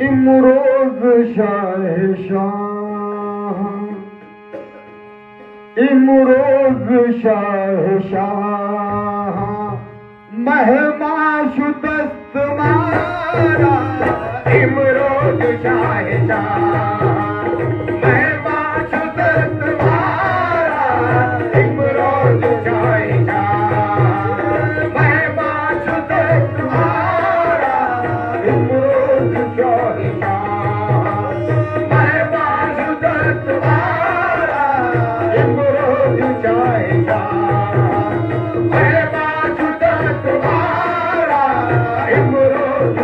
इमरोज शाह इमरोज शाह महमा शुदस्त मारा इमरोज शाह महमा शुदस्त मारा इमरोज शाह महमा शुदस्त मारा इमरोज शाह महमा शुदस्त मारा इमरोज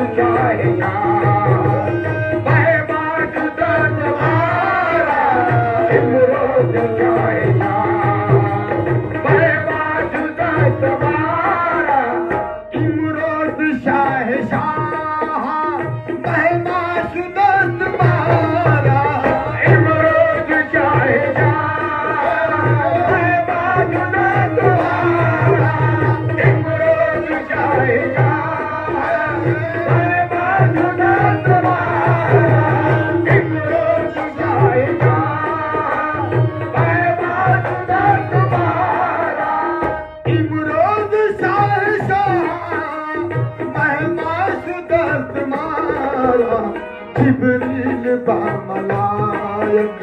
जिब्रील बामलायक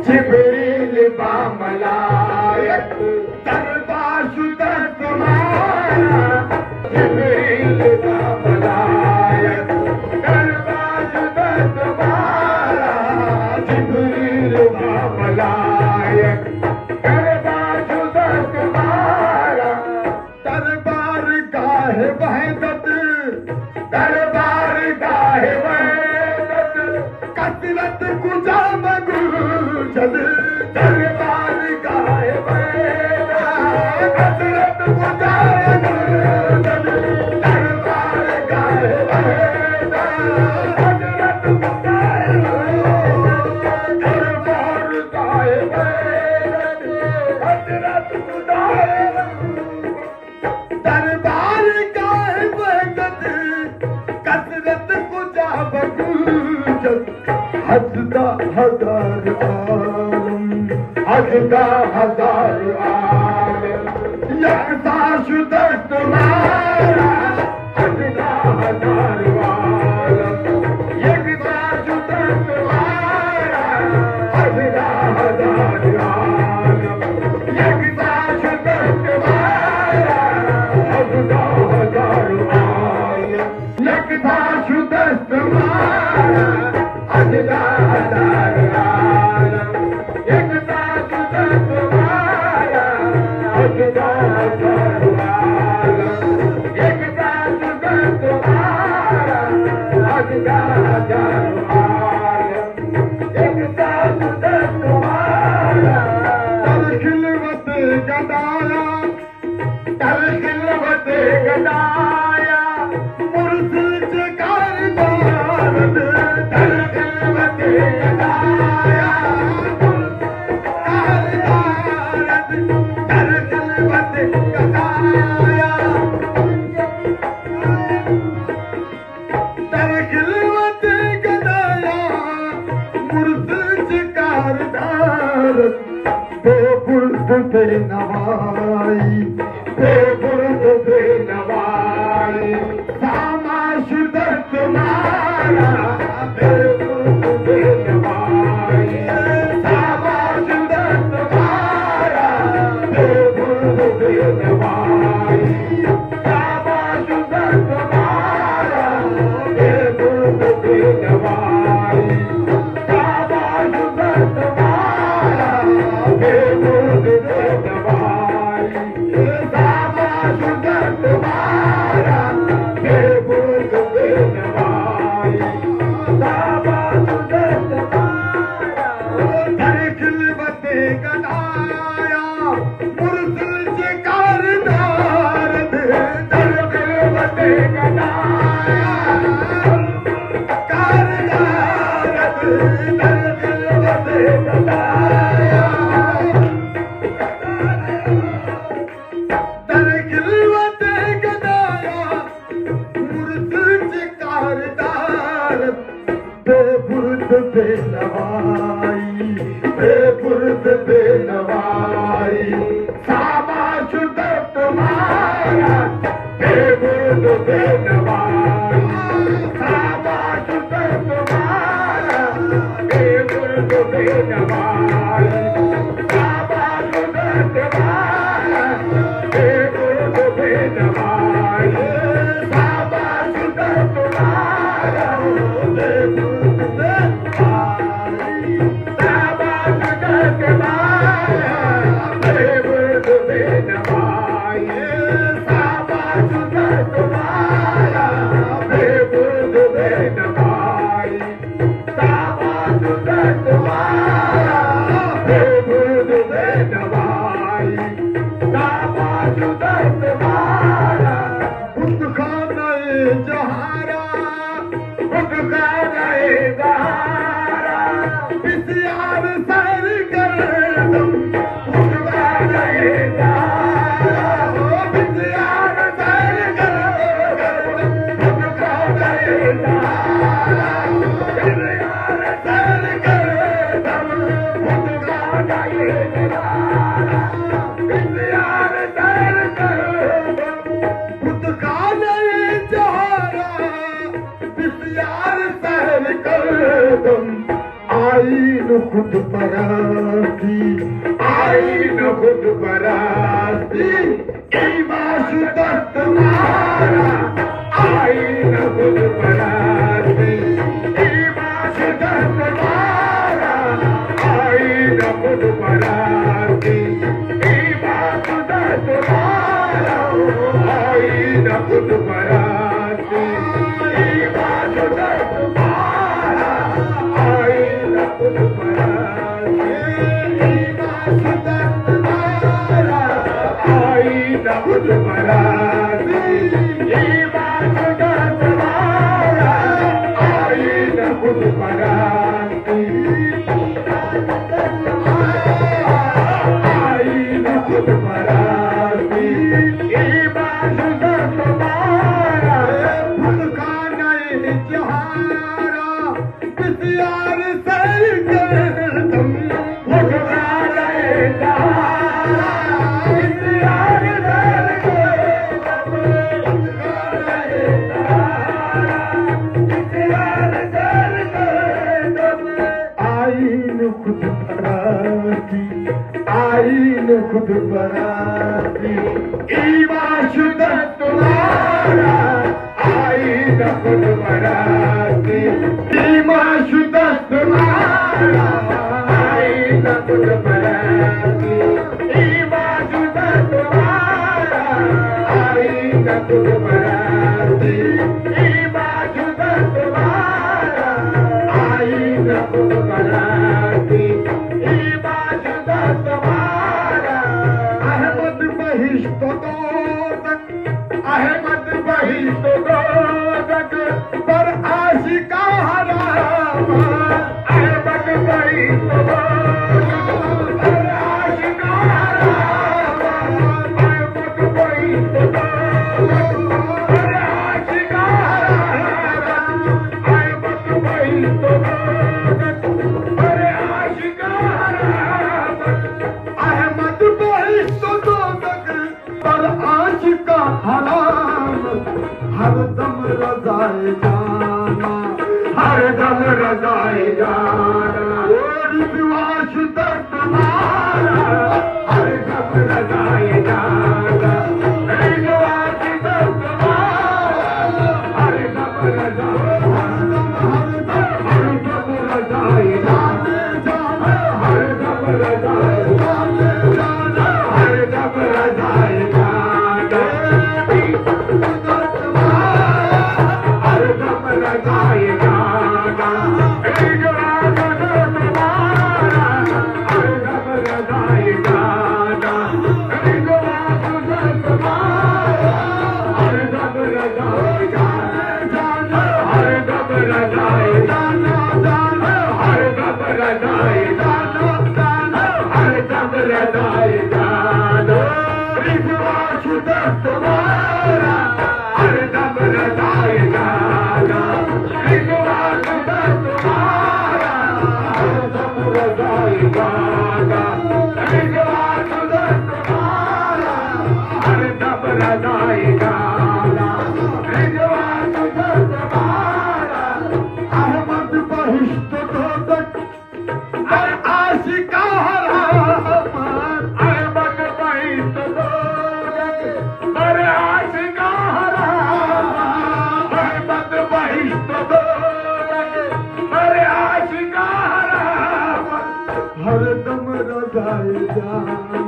जिब्रील बामलायक दरबार शुदस्त मारा जिब्रील बामलायक दरबार शुदस्त मारा जिब्रील बामलायक दरबार शुदस्त मारा दरबार गाहे वहदत दरबार गाहे कसरत गुजा मगुजल दरबार गाए कसरत गुजा मगुजल दरबार गाए कसरत गुजा दरबार गाए कसरत गुजा दरबार गाए कसरत गुजा मगुजल हजदा हजार आलम हजदा हजार आलम यकसा शुदस्त मारा हजदा हजार आलम यकसा शुदस्त मारा हजदा हजार आलम यकसा शुदस्त मारा हजदा हजार आलम यकसा शुदस्त मारा हजदा हजार आलम यकसा शुदस्त मारा हजदा हजार आलम यकसा शुदस्त मारा हजदा हजार आलम यकसा शुदस्त मारा तर खिलवत गदाया तर खिलवत गदाया मुर्शिद जकार दारद तर खिलवत गदाया तर खिलवत गदाया तर खिलवत गदाया मुर्शिद जकार दारद बेबुर्द बेनवाई बेबुर्द बेनवाई सामा शुदस्त मारा बेबुर्द बेनवाई सामा शुदस्त मारा बेबुर्द बेनवाई सामा शुदस्त मारा बेबुर्द बेनवाई सामा शुदस्त मारा बेबुर्द बेनवाई सामा शुदस्त मारा बेबुर्द बेनवाई सामा शुदस्त मारा दर खिलवत गदाया मुर्शिद जकार दारद दर खिलवत गदाया कार दारद दर खिलवत गदाया बेनवाई बेपुर्द बेनवाई शाबाश तुम्हारा बेपुर्द बेनवाई शाबाश तुम्हारा बेपुर्द बेनवाई शाबाश तुम्हारा बेपुर्द बेनवाई शाबाश तुम्हारा बेपुर्द बेनवाई शाबाश तुम्हारा बेपुर्द बेनवाई शाबाश तुम्हारा बेपुर्द बेनवाई शाबाश तुम्हारा बेपुर्द बेनवाई शाबाश तुम्हारा खुद खाना जहारा खुद खाना जहारा बिसियार सर कर तुम खुद खाना जहारा बिसियार सर कर खुद खाना जहारा बिसियार सर कर तुम खुद खाना जहारा बिसियार सर कर खुद खाना जहारा बिसियार सर कर तुम आईन खुद बराती आईन खुद बराती ईमाशुदा तुम्हारा आईन खुद बराती ईमाशुदा तुम्हारा आईन खुद बराती ईमाशुदा तुम्हारा आईन खुद बराती ईमाशुदा तुम्हारा आईन खुद बराती ईमाशुदा तुम्हारा आईन खुद बराती ईमाशुदा तुम्हारा आईन खुद बराती आईन खुद बराती ईमाशुदा तुम्हारा खुद खाना जहारा बिसियार सर कर तुम खुद खाना जहारा बिसियार सर कर खुद खाना जहारा बिसियार सर कर आईन खुद बराती आईन खुद बराती ईमाशुदा तुम्हारा आईन खुद बराती ईमाशुदा तुम्हारा आईन खुद बराती ईमाशुदा तुम्हारा आईन खुद बराती ईमाशुदा तुम्हारा आईन खुद बराती ईमाशुदा तुम्हारा अहमद बहिश्त दोज़ख अहमद बहिश्त दोज़ख पर आशिका हराम अहमद बहिश्त दोज़ख पर आशिका हराम अहमद बहिश्त दोज़ख पर आशिका हराम अहमद बहिश्त दोज़ख पर आशिका हराम अहमद बहिश्त दोज़ख पर आशिका हराम हर दम रज़ाए जाना हर दम रज़ाए जाना रिज़वाशुदा तुम्हारा हर दम रज़ाए जाना रिज़वाशुदा तुम्हारा हर दम रज़ाए हर दम रज़ाए जाना हर दम रज़ाए जाना हर दम रज़ाए जाना गाना रिजवा सुदर तुम्हारा हर दम रजाई गाना रिजवा सुदर तुम्हारा अहमद बहिश्त दोदक हर आशिका हरामान अहमद बहिश्त दोदक हर आशिका हरामान अहमद बहिश्त दोदक हर आशिका हरामान हर दम रजाई जाना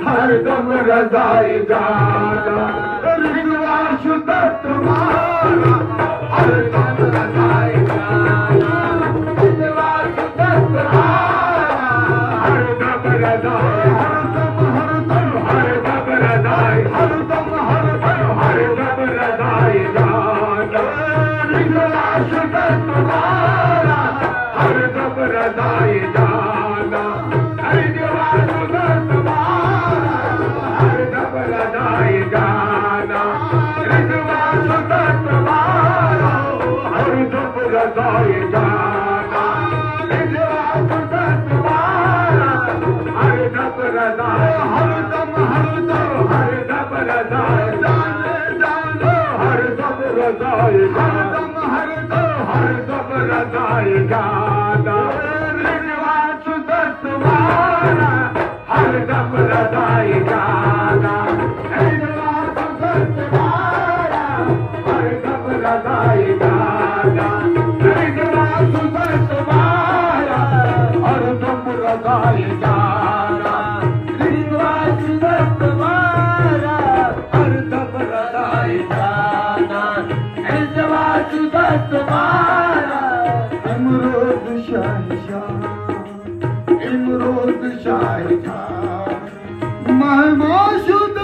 हर दम रजाई जाना रिजवा शुदा तुम्हारा हर दम रजाई जाना रिजवा शुदा तुम्हारा हर दम रजाई हर दम रजाई हर दम रजाई जाना रिजवा शुदा तुम्हारा हर दम रजाई जाना रिजवा शुदा तुम्हारा हर दम रजाई जाना रिजवा शुदा तुम्हारा हर दम रजाई जाना रिजवा शुदा तुम्हारा हर दम रजाई हर दम रजाई जाने जानो हर दम रजाई हर दम रजाई जाना रिजवा शुदा तुम्हारा हर दम रजाई जाना रिजवा शुदा तुम्हारा हर दम रजाई जाना रिजवा शुदा तुम्हारा हर दम रजाई जाना रिजवा शुदा तुम्हारा हर दम रजाई जाना रिजवा शुदा तुम्हारा इमरोज शाही शाह महमूद